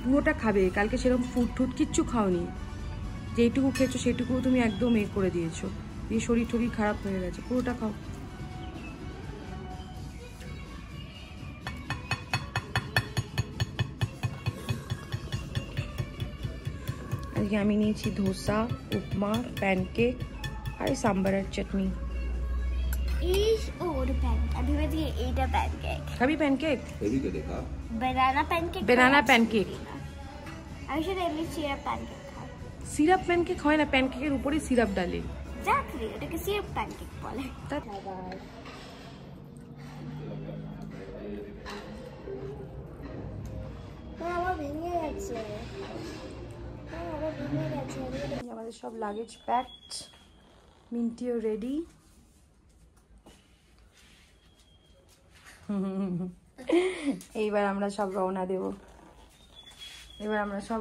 পুরোটা খাবে। কালকে সেরকম ফুড টুড কিচ্ছু খাওনি, যেইটুকু খেয়েছো সেটুকু তুমি একদম করে দিয়েছো, দিয়ে শরীর টরীর খারাপ হয়ে গেছে। পুরোটা খাও। আজকে আমি নিয়েছি ধোসা, উপমা, প্যানকেক আর সাম্বারের চাটনি। খাবি pancake? banana pancake. banana pancake. আমি শুধু এমনি সিরাপ প্যানকেক খাই। সিরাপ প্যানকেক হয় না, প্যানকেকের উপরে সিরাপ ডালে। এক্স্যাক্টলি, ওটাকে সিরাপ প্যানকেক বলে। আমার ভেঙে গেছে। আমাদের সব লাগেজ প্যাকড, মিন্টিও রেডি। এইবার আমরা সব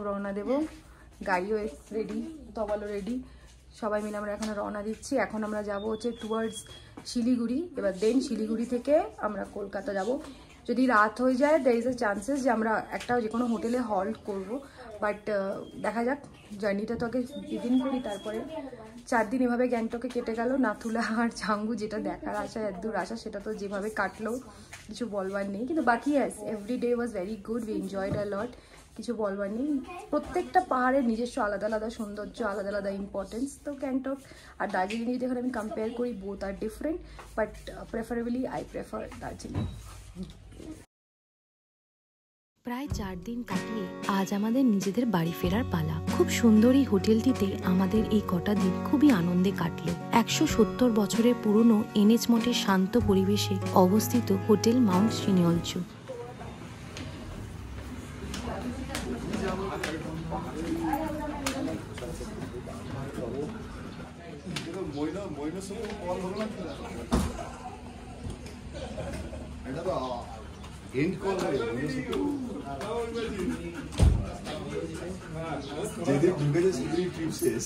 রওনা দেব। গাড়িও রেডি, তবালও রেডি, সবাই মিলে আমরা এখন রওনা দিচ্ছি। এখন আমরা যাব হচ্ছে টুয়ার্ডস শিলিগুড়ি। এবার দেন শিলিগুড়ি থেকে আমরা কলকাতা যাব। যদি রাত হয়ে যায় দেয়ার ইজ আ চান্সেস যে আমরা একটা যে কোনো হোটেলে হল্ট করব, বাট দেখা যাক। জার্নিটা তো আগে বিগিন করি, তারপরে 4 দিন এভাবে গ্যাংটকে কেটে গেল। নাথুলা আর চাঙ্গু যেটা দেখার আশা, এতদূর আশা, সেটা তো যেভাবে কাটলো কিছু বলবার নেই। কিন্তু বাকি every day was very good, we enjoyed a lot, কিছু বলবার নেই। প্রত্যেকটা পাহাড়ের নিজস্ব আলাদা আলাদা সৌন্দর্য, আলাদা আলাদা ইম্পর্টেন্স। তো গ্যাংটক আর দার্জিলিং যদি এখন আমি কম্পেয়ার করি, both are different, but preferably I prefer Darjeeling. প্রায় 4 দিন কাটিয়ে আজ আমাদের নিজেদের বাড়ি ফেরার পালা। খুব সুন্দর এই হোটেলটিতে আমাদের এই কটা দিন খুবই আনন্দে কাটলো। 170 বছরের পুরনো এনএচ মঠের শান্ত পরিবেশে অবস্থিত Hotel Mount Siniolchu.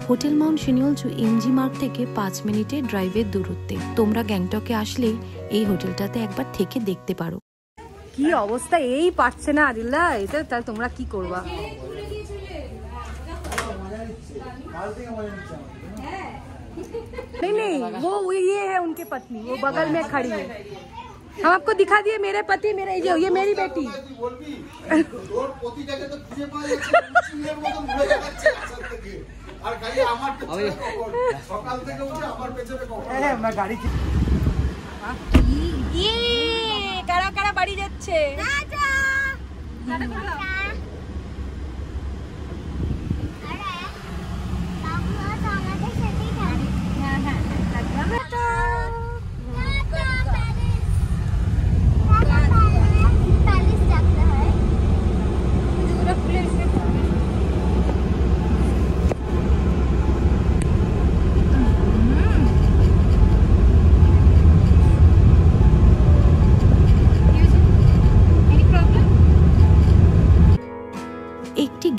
Hotel Mount Siniolchu MG Marg থেকে 5 মিনিটের ড্রাইভের দূরত্বে। তোমরা গ্যাংটকে আসলেই এই হোটেলটাতে একবার থেকে দেখতে পারো। কি অবস্থা, এই পারছে না আদিল্লা, এটা তাহলে তোমরা কি করবা? नहीं वो ये है उनके पत्नी, वो बगल में खड़ी है। हम आपको दिखा दिए मेरे पति, मेरे ये मेरी बेटी। কারা কারা বাড়ি যাচ্ছে?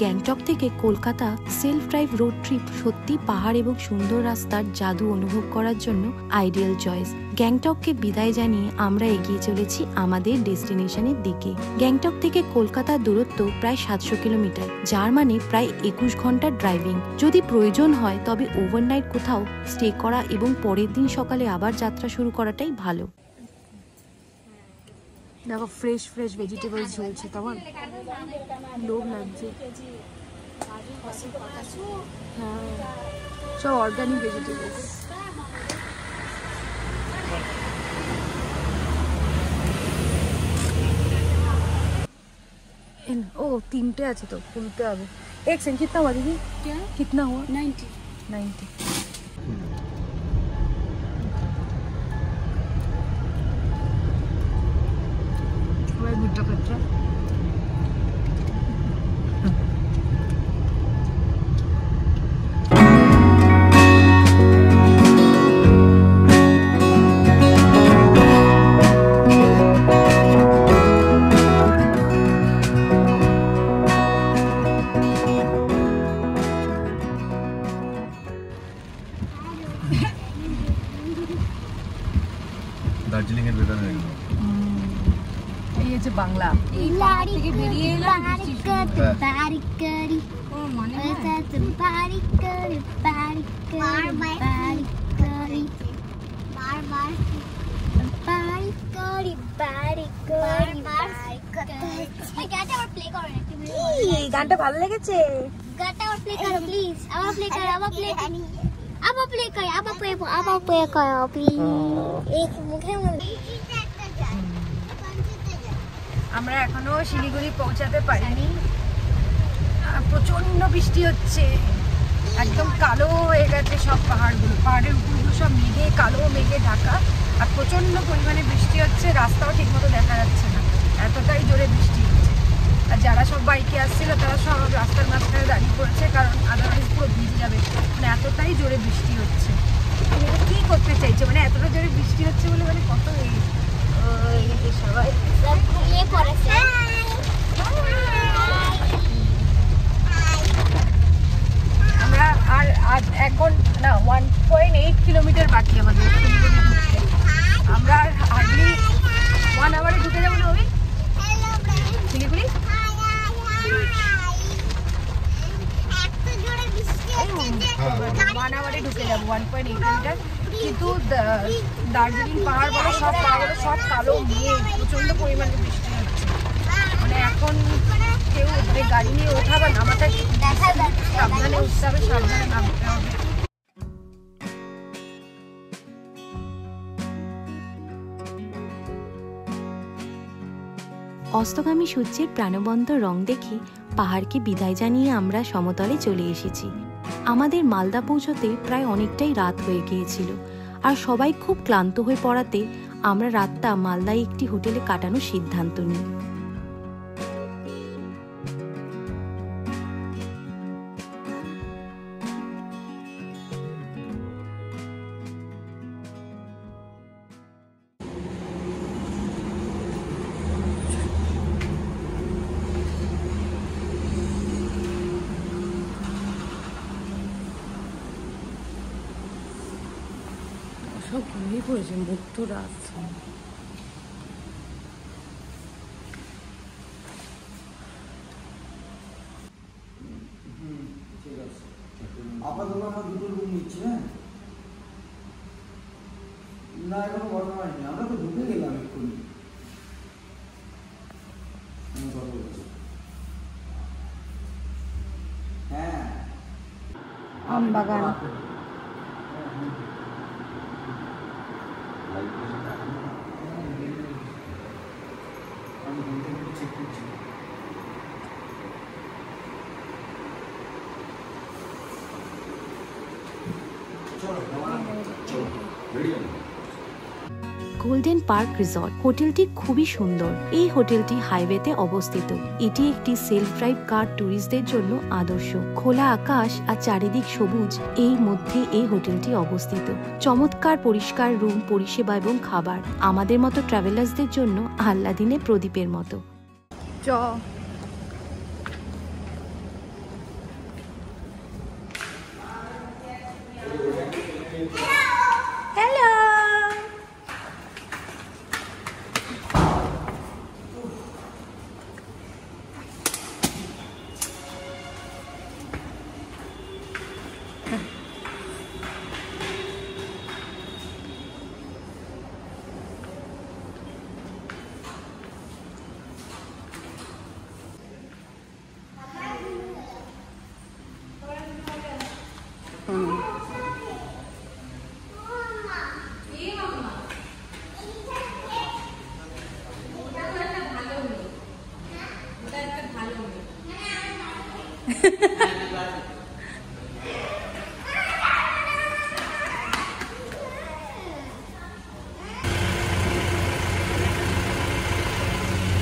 গ্যাংটক থেকে Kolkata self drive road trip সত্যি পাহাড় এবং সুন্দর রাস্তার জাদু অনুভব করার জন্য আইডিয়াল চয়েস। গ্যাংটককে বিদায় জানিয়ে আমরা এগিয়ে চলেছি আমাদের ডেস্টিনেশনের দিকে। গ্যাংটক থেকে কলকাতার দূরত্ব প্রায় 700 কিলোমিটার, যার মানে প্রায় 21 ঘন্টার ড্রাইভিং। যদি প্রয়োজন হয় তবে ওভারনাইট কোথাও স্টে করা এবং পরের দিন সকালে আবার যাত্রা শুরু করাটাই ভালো। দেখো ফ্রেশ ফ্রেশ ভেজিটেবলস ঝুলছে, তোমার লোভ লাগছে। হ্যাঁ, সব অর্গানিক ভেজিটেবলস। ओ 3 আছে তো, খুলতে হবে। एक सेकंड, कितना हुआ दीदी? क्या कितना हुआ? 90। गुड्डा कच्चा দার্জিলিং এর ভেতরে এই যে বাংলা। থেকে বেরিয়ে এলাম গানটা ভালো লেগেছে গানটা আবার প্লে করো প্লিজ আবার প্লে করো আবার প্লে করো প্লিজ এক মুখে আমরা এখনো শিলিগুড়ি পৌঁছাতে পারিনি প্রচন্ড বৃষ্টি হচ্ছে একদম কালো হয়ে গেছে সব পাহাড়ের উপরগুলো সব মেঘে কালো মেঘে ঢাকা আর প্রচন্ড পরিমাণে বৃষ্টি হচ্ছে রাস্তাও ঠিকমতো দেখা যাচ্ছে না এতটাই জোরে বৃষ্টি হচ্ছে আর যারা সব বাইকে আসছিল তারা সব রাস্তার মাঝখানে দাঁড়িয়ে পড়েছে কারণ আদারওয়াইজ পুরো ভিজে যাবে মানে এতটাই জোরে বৃষ্টি হচ্ছে কি করতে চাইছে মানে এতটা জোরে বৃষ্টি হচ্ছে বলে মানে কত সবাই ঘুমিয়ে পড়েছে আমরা আর 1.8 কিলোমিটার বাকি আমাদের শিলিগুড়ি ঢুকতে আমরা আর হার্ডলি 1 আওয়ারে ঢুকে যাবো না ওই শিলিগুড়ি 1 আওয়ারে ঢুকে যাবো 1.8 কিলোমিটার কিন্তু দার্জিলিং পাহাড় বলো সব পাহাড় সব কালো মেঘ প্রচন্ড পরিমাণে বৃষ্টি হচ্ছে মানে এখন কেউ গাড়ি নিয়ে ওঠা বা নামাটা সাবধানে উঠতে হবে সাবধানে নামতে হবে অস্তগামী সূর্যের প্রাণবন্ত রং দেখে পাহাড়কে বিদায় জানিয়ে আমরা সমতলে চলে এসেছি। আমাদের মালদা পৌঁছতে প্রায় অনেকটাই রাত হয়ে গিয়েছিল আর সবাই খুব ক্লান্ত হয়ে পড়াতে আমরা রাতটা মালদায় একটি হোটেলে কাটানোর সিদ্ধান্ত নিই। সব ঘুমিয়ে পড়েছে মুখ তো রাত আপাতত আমরা দুটো রুম নিচ্ছি হ্যাঁ না এখনো বলা হয়নি আমরা তো ঢুকে গেলাম এক্ষুনি হ্যাঁ আম বাগান গোল্ডেন পার্ক রিসর্ট হোটেলটি খুবই সুন্দর। এই হোটেলটি হাইওয়েতে অবস্থিত। এটি একটি সেলফ ড্রাইভ কার ট্যুরিস্টদের জন্য আদর্শ। খোলা আকাশ আর চারিদিক সবুজ এই মধ্যে এই হোটেলটি অবস্থিত। চমৎকার পরিষ্কার রুম পরিষেবা এবং খাবার আমাদের মতো ট্রাভেলার্সদের জন্য আহ্লাদিনে প্রদীপের মতো।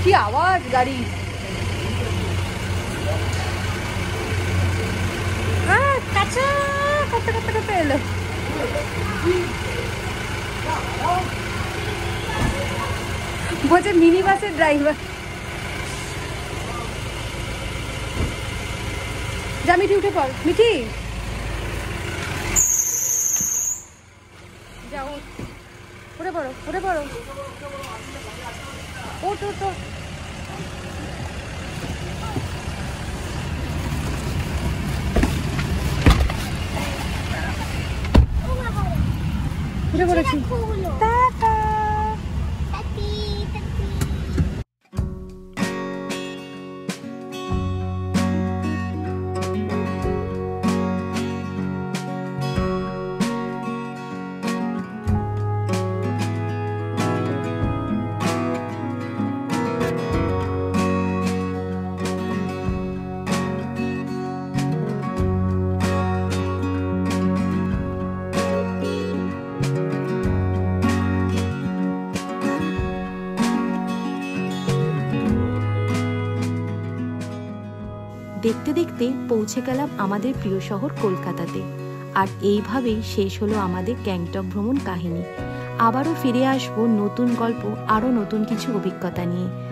কি আওয়াজ গাড়ি কাঁচা করতে করতে করতে এলো বলছে মিনি বাসের ড্রাইভার যা মিঠি উঠে পড় মিঠি যাও উঠে পড়ো উঠে পড়ো ওঠ ওঠ যাচ্ছি। টাটা। টাটি টাটি। দেখতে দেখতে পৌঁছে গেলাম আমাদের প্রিয় শহর কলকাতাতে। আর এইভাবেই শেষ হলো আমাদের গ্যাংটক ভ্রমণ কাহিনী। আবারও ফিরে আসবো নতুন গল্প, আরও নতুন কিছু অভিজ্ঞতা নিয়ে।